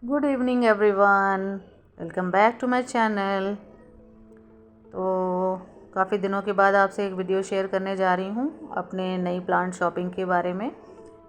Good evening everyone, welcome back to my channel. तो काफ़ी दिनों के बाद आपसे एक वीडियो शेयर करने जा रही हूँ अपने नई प्लांट शॉपिंग के बारे में।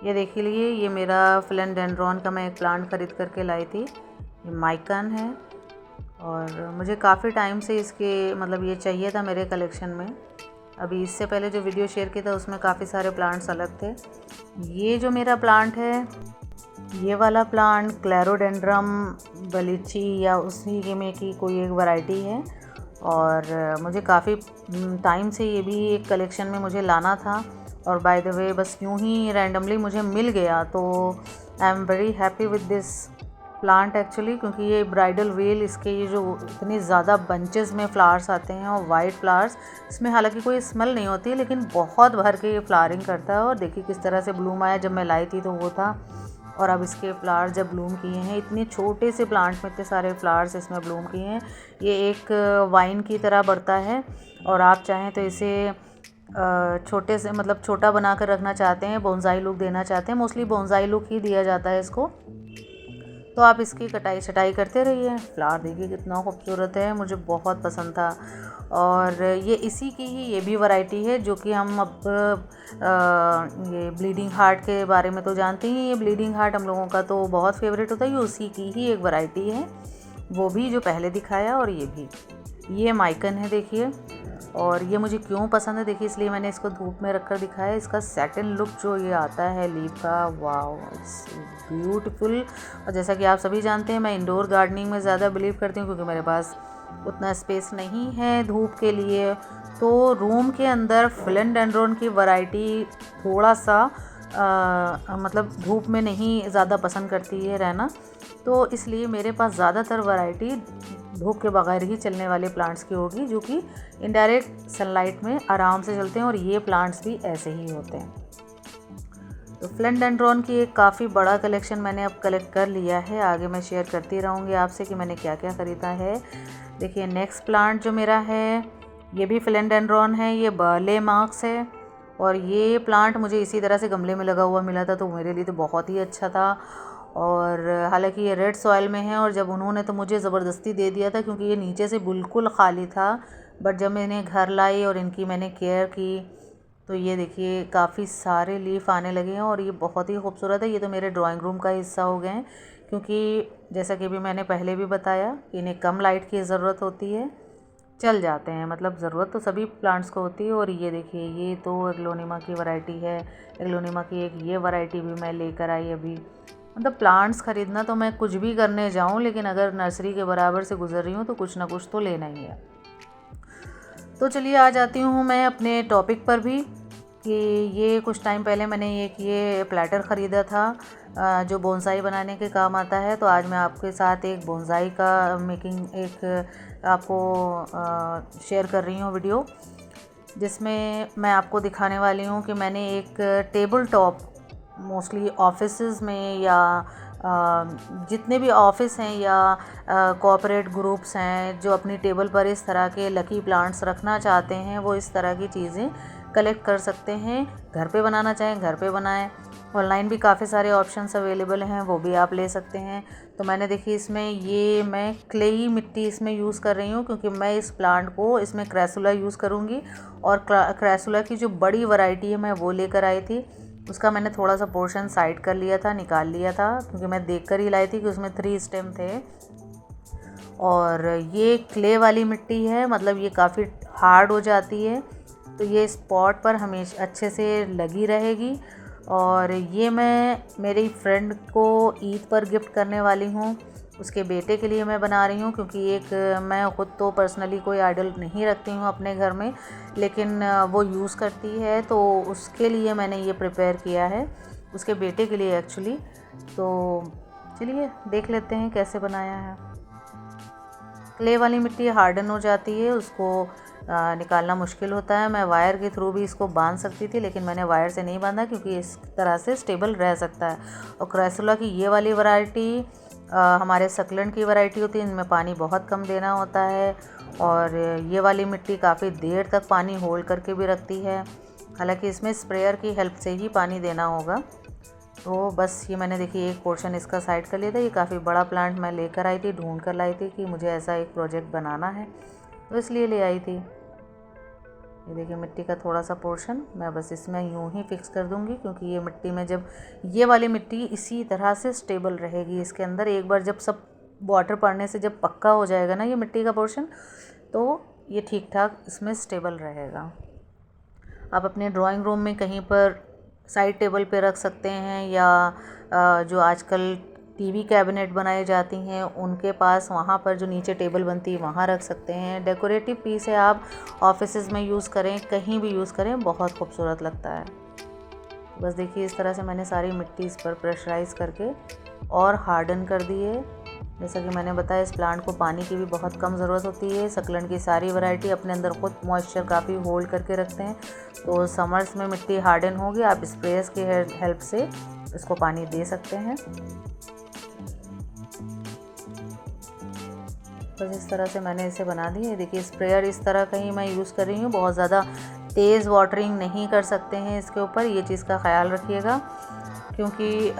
ये देख लीजिए, ये मेरा फिलेंडेंड्रॉन का मैं एक प्लांट ख़रीद करके लाई थी। ये माइकन है और मुझे काफ़ी टाइम से इसके मतलब ये चाहिए था मेरे कलेक्शन में। अभी इससे पहले जो वीडियो शेयर किया था उसमें काफ़ी सारे प्लांट्स अलग थे। ये जो मेरा प्लांट है, ये वाला प्लांट क्लेरोडेंड्रम बलिची या उसी के में की कोई एक वैरायटी है और मुझे काफ़ी टाइम से ये भी एक कलेक्शन में मुझे लाना था। और बाय द वे बस यूं ही रैंडमली मुझे मिल गया, तो I am very happy with this plant actually, क्योंकि ये ब्राइडल वेल, इसके ये जो इतनी ज़्यादा बंचेस में फ्लावर्स आते हैं और वाइट फ्लावर्स, इसमें हालांकि कोई स्मेल नहीं होती लेकिन बहुत भर के ये फ्लावरिंग करता है। और देखिए किस तरह से ब्लूम आया, जब मैं लाई थी तो वो था और अब इसके फ्लावर जब ब्लूम किए हैं, इतने छोटे से प्लांट में इतने सारे फ्लावर्स इसमें ब्लूम किए हैं। ये एक वाइन की तरह बढ़ता है और आप चाहें तो इसे छोटे से मतलब छोटा बना कर रखना चाहते हैं, बोनसाई लुक देना चाहते हैं, मोस्टली बोनसाई लुक ही दिया जाता है इसको, तो आप इसकी कटाई छटाई करते रहिए। फ्लावर देखिए कितना खूबसूरत है, मुझे बहुत पसंद था। और ये इसी की ही ये भी वैरायटी है जो कि हम अब ये ब्लीडिंग हार्ट के बारे में तो जानते ही। ये ब्लीडिंग हार्ट हम लोगों का तो बहुत फेवरेट होता है, ये उसी की ही एक वैरायटी है, वो भी जो पहले दिखाया और ये भी। ये माइकन है देखिए, और ये मुझे क्यों पसंद है देखिए, इसलिए मैंने इसको धूप में रखकर दिखाया। इसका सैटिन लुक जो ये आता है लीफ का, वाओ इट्स ब्यूटीफुल। और जैसा कि आप सभी जानते हैं, मैं इंडोर गार्डनिंग में ज़्यादा बिलीव करती हूँ क्योंकि मेरे पास उतना स्पेस नहीं है धूप के लिए। तो रूम के अंदर फिलेंडेंड्रोन की वैरायटी थोड़ा सा मतलब धूप में नहीं ज़्यादा पसंद करती है रहना, तो इसलिए मेरे पास ज़्यादातर वैरायटी धूप के बगैर ही चलने वाले प्लांट्स की होगी, जो कि इनडायरेक्ट सनलाइट में आराम से चलते हैं, और ये प्लांट्स भी ऐसे ही होते हैं। तो फिलेंडेंड्रॉन की एक काफ़ी बड़ा कलेक्शन मैंने अब कलेक्ट कर लिया है, आगे मैं शेयर करती रहूँगी आपसे कि मैंने क्या क्या ख़रीदा है। देखिए नेक्स्ट प्लांट जो मेरा है, ये भी फिलेंडेंड्रॉन है, ये बर्ले मार्क्स है। और ये प्लांट मुझे इसी तरह से गमले में लगा हुआ मिला था, तो मेरे लिए तो बहुत ही अच्छा था। और हालांकि ये रेड सॉइल में है, और जब उन्होंने तो मुझे ज़बरदस्ती दे दिया था क्योंकि ये नीचे से बिल्कुल खाली था, बट जब मैंने घर लाई और इनकी मैंने केयर की तो ये देखिए काफ़ी सारे लीफ आने लगे हैं और ये बहुत ही खूबसूरत है। ये तो मेरे ड्राइंग रूम का हिस्सा हो गए हैं, क्योंकि जैसा कि भी मैंने पहले भी बताया कि इन्हें कम लाइट की ज़रूरत होती है, चल जाते हैं, मतलब ज़रूरत तो सभी प्लांट्स को होती है। और ये देखिए, ये तो एग्लोनिमा की वैरायटी है, एग्लोनिमा की एक ये वैरायटी भी मैं लेकर आई अभी। मतलब प्लांट्स ख़रीदना तो मैं कुछ भी करने जाऊं, लेकिन अगर नर्सरी के बराबर से गुजर रही हूँ तो कुछ ना कुछ तो लेना ही है। तो चलिए आ जाती हूँ मैं अपने टॉपिक पर भी, कि ये कुछ टाइम पहले मैंने एक ये प्लेटर ख़रीदा था जो बोनसाई बनाने के काम आता है। तो आज मैं आपके साथ एक बोनसाई का मेकिंग एक आपको शेयर कर रही हूँ वीडियो, जिसमें मैं आपको दिखाने वाली हूँ कि मैंने एक टेबल टॉप, मोस्टली ऑफिसेज में या जितने भी ऑफिस हैं या कॉर्पोरेट ग्रुप्स हैं जो अपनी टेबल पर इस तरह के लकी प्लांट्स रखना चाहते हैं, वो इस तरह की चीज़ें कलेक्ट कर सकते हैं। घर पे बनाना चाहें घर पे बनाएं, ऑनलाइन भी काफ़ी सारे ऑप्शंस अवेलेबल हैं, वो भी आप ले सकते हैं। तो मैंने देखी इसमें ये मैं क्लेई मिट्टी इसमें यूज़ कर रही हूँ, क्योंकि मैं इस प्लांट को इसमें क्रेसुला यूज़ करूँगी। और क्रेसुला की जो बड़ी वैरायटी है मैं वो लेकर आई थी, उसका मैंने थोड़ा सा पोर्शन साइड कर लिया था, निकाल लिया था, क्योंकि मैं देख कर ही लाई थी कि उसमें 3 स्टेम थे। और ये क्ले वाली मिट्टी है, मतलब ये काफ़ी हार्ड हो जाती है, तो ये स्पॉट पर हमेशा अच्छे से लगी रहेगी। और ये मैं मेरी फ्रेंड को ईद पर गिफ्ट करने वाली हूँ, उसके बेटे के लिए मैं बना रही हूँ, क्योंकि एक मैं ख़ुद तो पर्सनली कोई आइडल नहीं रखती हूँ अपने घर में, लेकिन वो यूज़ करती है, तो उसके लिए मैंने ये प्रिपेयर किया है, उसके बेटे के लिए एक्चुअली। तो चलिए देख लेते हैं कैसे बनाया है। क्ले वाली मिट्टी हार्डन हो जाती है, उसको निकालना मुश्किल होता है। मैं वायर के थ्रू भी इसको बांध सकती थी, लेकिन मैंने वायर से नहीं बांधा क्योंकि इस तरह से स्टेबल रह सकता है। और क्रेसुला की ये वाली वैरायटी हमारे सकलेंट की वैरायटी होती है, इनमें पानी बहुत कम देना होता है, और ये वाली मिट्टी काफ़ी देर तक पानी होल्ड करके भी रखती है। हालांकि इसमें स्प्रेयर की हेल्प से ही पानी देना होगा। तो बस ये मैंने देखिए एक पोर्शन इसका साइड कर लिया था। ये काफ़ी बड़ा प्लांट मैं लेकर आई थी, ढूंढ कर लाई थी कि मुझे ऐसा एक प्रोजेक्ट बनाना है, तो इसलिए ले आई थी। ये देखिए मिट्टी का थोड़ा सा पोर्शन मैं बस इसमें यूं ही फिक्स कर दूंगी, क्योंकि ये मिट्टी में जब ये वाली मिट्टी इसी तरह से स्टेबल रहेगी इसके अंदर। एक बार जब सब वाटर पड़ने से जब पक्का हो जाएगा ना ये मिट्टी का पोर्शन, तो ये ठीक ठाक इसमें स्टेबल रहेगा। आप अपने ड्राइंग रूम में कहीं पर साइड टेबल पे रख सकते हैं, या जो आजकल टीवी कैबिनेट बनाई जाती हैं उनके पास वहाँ पर जो नीचे टेबल बनती है वहाँ रख सकते हैं। डेकोरेटिव पीस है, आप ऑफिसेज़ में यूज़ करें, कहीं भी यूज़ करें, बहुत खूबसूरत लगता है। बस देखिए इस तरह से मैंने सारी मिट्टी इस पर प्रेशराइज़ करके और हार्डन कर दी है। जैसा कि मैंने बताया, इस प्लांट को पानी की भी बहुत कम ज़रूरत होती है। सक्लेंट की सारी वैरायटी अपने अंदर खुद मॉइस्चर काफ़ी होल्ड करके रखते हैं, तो समर्स में मिट्टी हार्डन होगी, आप स्प्रेयर्स की हेल्प से इसको पानी दे सकते हैं। बस इस तरह से मैंने इसे बना दी है। देखिए स्प्रेयर इस तरह का ही मैं यूज़ कर रही हूँ, बहुत ज़्यादा तेज़ वाटरिंग नहीं कर सकते हैं इसके ऊपर, ये चीज़ का ख्याल रखिएगा, क्योंकि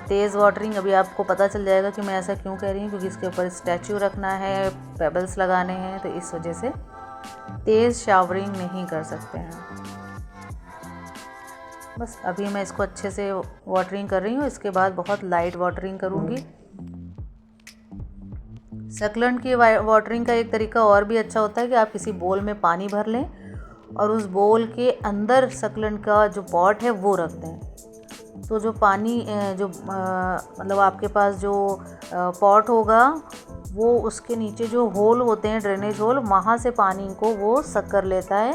तेज़ वाटरिंग अभी आपको पता चल जाएगा कि मैं ऐसा क्यों कह रही हूँ, क्योंकि इसके ऊपर स्टैचू रखना है, पेबल्स लगाने हैं, तो इस वजह से तेज़ शावरिंग नहीं कर सकते हैं। बस अभी मैं इसको अच्छे से वाटरिंग कर रही हूँ, इसके बाद बहुत लाइट वाटरिंग करूँगी। सक्लेंट की वाटरिंग का एक तरीका और भी अच्छा होता है कि आप किसी बोल में पानी भर लें और उस बोल के अंदर सक्लेंट का जो पॉट है वो रख दें, तो जो पानी मतलब आपके पास जो पॉट होगा वो उसके नीचे जो होल होते हैं, ड्रेनेज होल, वहाँ से पानी को वो सक कर लेता है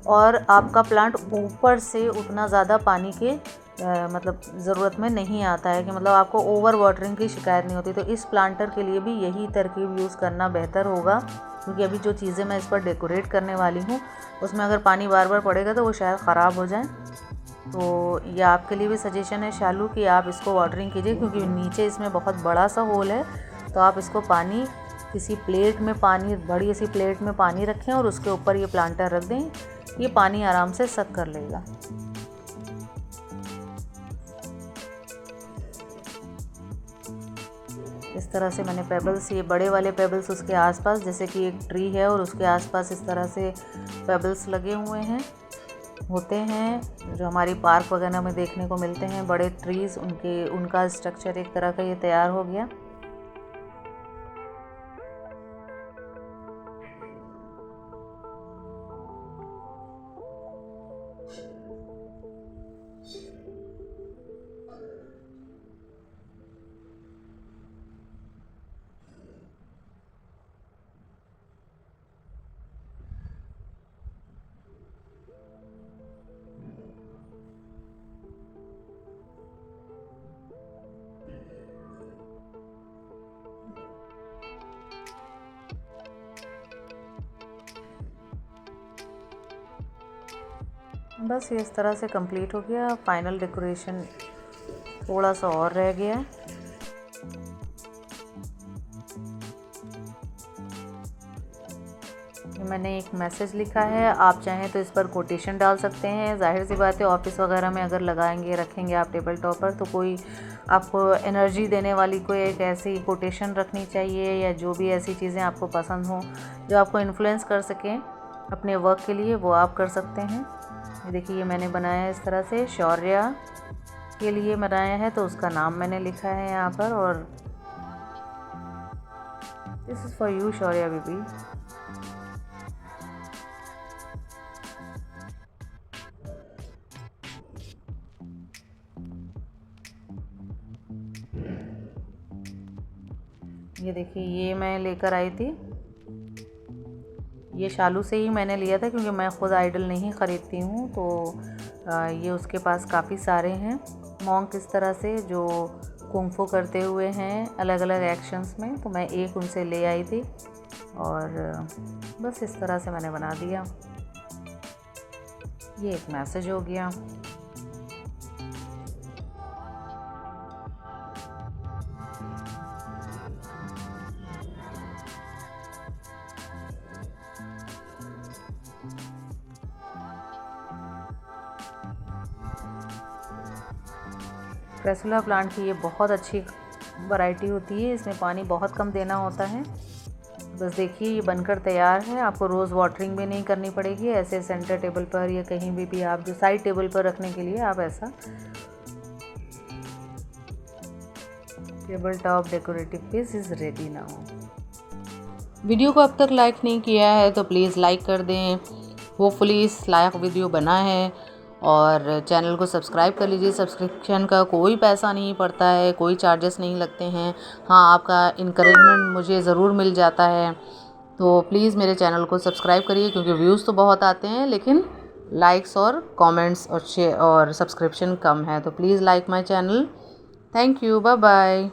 और आपका प्लांट ऊपर से उतना ज़्यादा पानी के मतलब ज़रूरत में नहीं आता है, कि मतलब आपको ओवर वाटरिंग की शिकायत नहीं होती। तो इस प्लांटर के लिए भी यही तरकीब यूज़ करना बेहतर होगा, क्योंकि अभी जो चीज़ें मैं इस पर डेकोरेट करने वाली हूँ उसमें अगर पानी बार बार पड़ेगा तो वो शायद ख़राब हो जाए। तो ये आपके लिए भी सजेशन है शालू कि आप इसको वाटरिंग कीजिए, क्योंकि नीचे इसमें बहुत बड़ा सा होल है, तो आप इसको पानी किसी प्लेट में, पानी बड़ी सी प्लेट में पानी रखें और उसके ऊपर ये प्लांटर रख दें, ये पानी आराम से सक कर लेगा। इस तरह से मैंने पेबल्स, ये बड़े वाले पेबल्स उसके आसपास, जैसे कि एक ट्री है और उसके आसपास इस तरह से पेबल्स लगे हुए हैं, होते हैं जो हमारी पार्क वगैरह में देखने को मिलते हैं, बड़े ट्रीज़, उनका स्ट्रक्चर एक तरह का ये तैयार हो गया। बस ये इस तरह से कंप्लीट हो गया। फाइनल डेकोरेशन थोड़ा सा और रह गया। मैंने एक मैसेज लिखा है, आप चाहें तो इस पर कोटेशन डाल सकते हैं। जाहिर सी बात है ऑफिस वगैरह में अगर लगाएंगे, रखेंगे आप टेबल टॉप पर, तो कोई आपको एनर्जी देने वाली कोई एक ऐसी कोटेशन रखनी चाहिए, या जो भी ऐसी चीज़ें आपको पसंद हों जो आपको इन्फ्लुएंस कर सकें अपने वर्क के लिए, वो आप कर सकते हैं। ये देखिए ये मैंने बनाया है इस तरह से, शौर्या के लिए बनाया है, तो उसका नाम मैंने लिखा है यहाँ पर, और this is for you Shaurya baby. ये देखिए ये मैं लेकर आई थी, ये शालू से ही मैंने लिया था, क्योंकि मैं ख़ुद आइडल नहीं ख़रीदती हूँ, तो ये उसके पास काफ़ी सारे हैं मॉन्क इस तरह से जो कुंग-फू करते हुए हैं अलग अलग एक्शंस में, तो मैं एक उनसे ले आई थी और बस इस तरह से मैंने बना दिया। ये एक मैसेज हो गया। क्रेसुला प्लांट की ये बहुत अच्छी वैरायटी होती है, इसमें पानी बहुत कम देना होता है। बस देखिए ये बनकर तैयार है, आपको रोज़ वाटरिंग भी नहीं करनी पड़ेगी। ऐसे सेंटर टेबल पर या कहीं भी आप जो साइड टेबल पर रखने के लिए आप ऐसा table top decorative piece is ready now. Video को अब तक लाइक नहीं किया है तो प्लीज़ लाइक कर दें। होपफुली इस लायक वीडियो बना है, और चैनल को सब्सक्राइब कर लीजिए। सब्सक्रिप्शन का कोई पैसा नहीं पड़ता है, कोई चार्जेस नहीं लगते हैं। हाँ, आपका इनकरेजमेंट मुझे ज़रूर मिल जाता है, तो प्लीज़ मेरे चैनल को सब्सक्राइब करिए, क्योंकि व्यूज़ तो बहुत आते हैं लेकिन लाइक्स और कमेंट्स और शेयर और सब्सक्रिप्शन कम है। तो please like my channel. Thank you, bye bye.